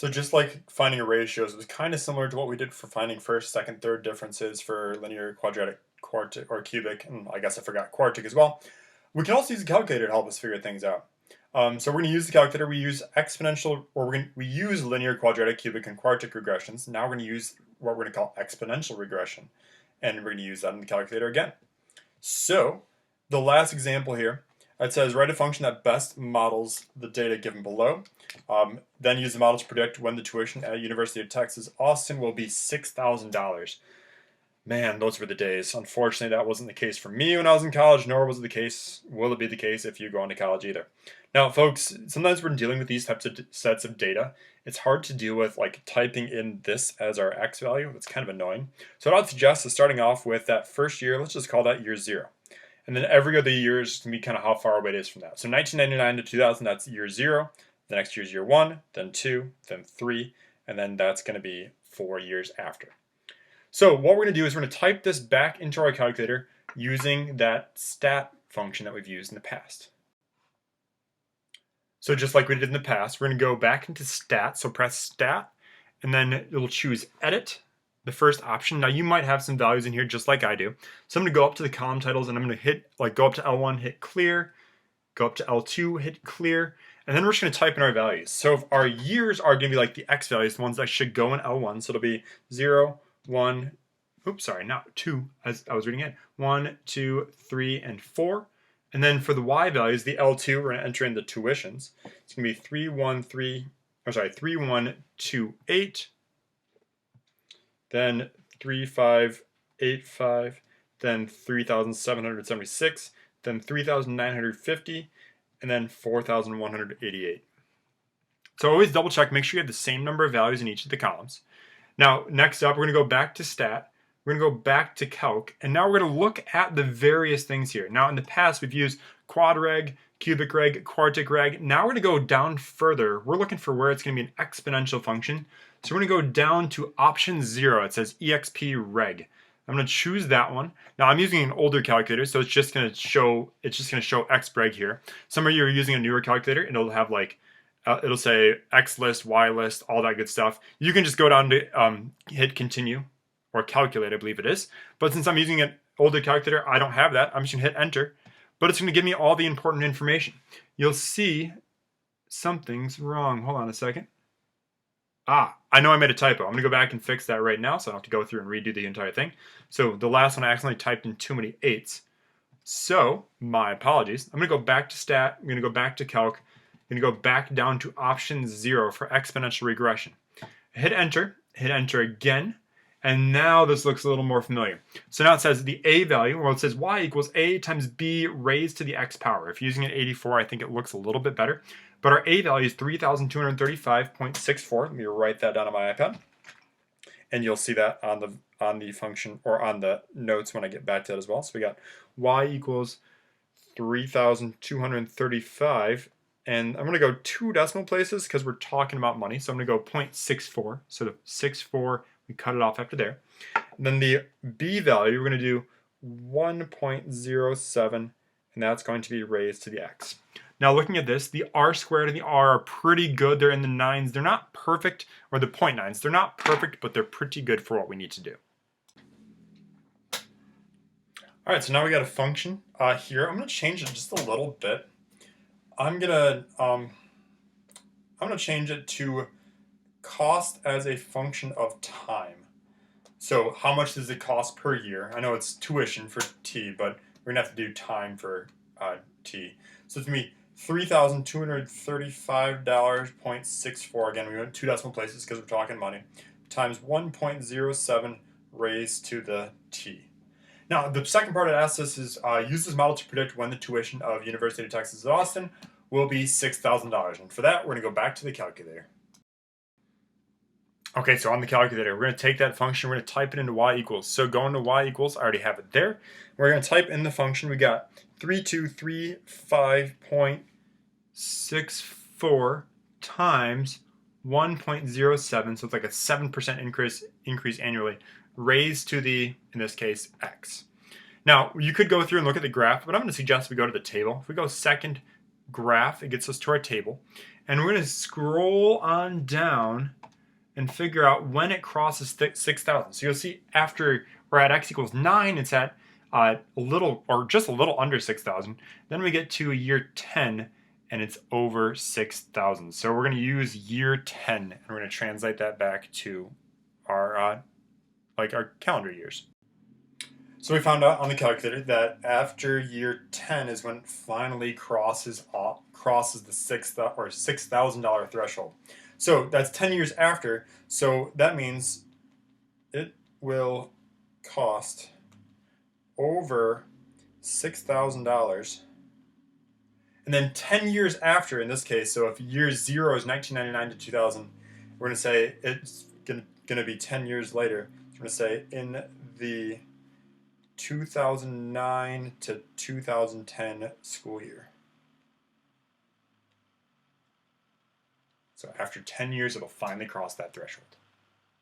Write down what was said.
So just like finding ratios, it was kind of similar to what we did for finding first, second, third differences for linear, quadratic, quartic, or cubic, and I guess I forgot quartic as well. We can also use a calculator to help us figure things out. So we're going to use the calculator. We use exponential, or we use linear, quadratic, cubic, and quartic regressions. Now we're going to use what we're going to call exponential regression, and we're going to use that in the calculator again. So the last example here, it says write a function that best models the data given below. Then use the model to predict when the tuition at University of Texas Austin will be $6,000. Man, those were the days. Unfortunately, that wasn't the case for me when I was in college, nor will it be the case if you go into college either. Now, folks, sometimes when dealing with these types of sets of data, it's hard to deal with like typing in this as our x value. It's kind of annoying. So what I'd suggest is starting off with that first year, let's just call that year 0. And then every other year is going to be kind of how far away it is from that. So 1999 to 2000, that's year 0. The next year is year 1, then 2, then 3, and then that's going to be 4 years after. So what we're going to do is we're going to type this back into our calculator using that stat function that we've used in the past. So just like we did in the past, we're going to go back into stat. So press stat, and then it'll choose edit, the first option. Now you might have some values in here just like I do. So I'm going to go up to the column titles and I'm going to hit, go up to L1, hit clear, go up to L2, hit clear, and then we're just going to type in our values. So if our years are going to be like the X values, the ones that should go in L1, so it'll be 0, 1, oops, sorry, not 2, as I was reading it, 1, 2, 3, and 4. And then for the Y values, the L2, we're going to enter in the tuitions. It's going to be 3128, then 3585, then 3776, then 3950, and then 4188. So always double check, make sure you have the same number of values in each of the columns. Now, next up, we're going to go back to stat. We're going to go back to calc, and now we're going to look at the various things here. Now, in the past, we've used quad reg, cubic reg, quartic reg. Now we're going to go down further. We're looking for where it's going to be an exponential function. So we're going to go down to option 0. It says exp reg. I'm going to choose that one. Now I'm using an older calculator, so it's just going to show xreg here. Some of you are using a newer calculator, and it'll have like it'll say x list, y list, all that good stuff. You can just go down to hit continue or calculate, I believe it is. But since I'm using an older calculator, I don't have that. I'm just going to hit enter. But it's going to give me all the important information. You'll see something's wrong. Hold on a second. I know I made a typo. I'm going to go back and fix that right now, so I don't have to go through and redo the entire thing. So the last one I accidentally typed in too many 8s. So, my apologies. I'm going to go back to stat. I'm going to go back to calc. I'm going to go back down to option 0 for exponential regression. Hit enter again. And now this looks a little more familiar. So now it says the a value, well, it says y equals a times b raised to the x power. If you're using an 84, I think it looks a little bit better. But our a value is 3,235.64. Let me write that down on my iPad. And you'll see that on the function, or on the notes when I get back to that as well. So we got y equals 3,235. And I'm going to go 2 decimal places because we're talking about money. So I'm going to go 0.64. So the 64, we cut it off after there. And then the b value, we're going to do 1.07, and that's going to be raised to the x. Now looking at this, the r squared and the r are pretty good. They're in the 9s. They're not perfect, or the 0.9s. They're not perfect, but they're pretty good for what we need to do. All right, so now we got a function here. I'm going to change it just a little bit. I'm gonna change it to cost as a function of time. So how much does it cost per year? I know it's tuition for t, but we're gonna have to do time for t. So it's gonna be $3,235.64. Again, we went 2 decimal places because we're talking money. Times 1.07 raised to the t. Now, the second part it asks us is use this model to predict when the tuition of University of Texas at Austin will be $6,000. And for that, we're going to go back to the calculator. Okay, so on the calculator, we're going to take that function, we're going to type it into y equals. So going to y equals, I already have it there. We're going to type in the function. We got 3235.64 times 1.07, so it's like a 7% increase annually, raised to the, in this case, x. Now, you could go through and look at the graph, but I'm going to suggest we go to the table. If we go second graph, it gets us to our table. And we're going to scroll on down and figure out when it crosses 6,000. So you'll see after we're at x equals 9, it's at a little, or just a little under 6,000. Then we get to year 10, and it's over 6,000. So we're going to use year 10, and we're going to translate that back to our our calendar years. So we found out on the calculator that after year 10 is when it finally crosses the $6,000 threshold. So that's 10 years after. So that means it will cost over $6,000. And then 10 years after, in this case, so if year 0 is 1999 to 2000, we're going to say it's going to be 10 years later. So we're going to say in the 2009 to 2010 school year. So after 10 years, it'll finally cross that threshold.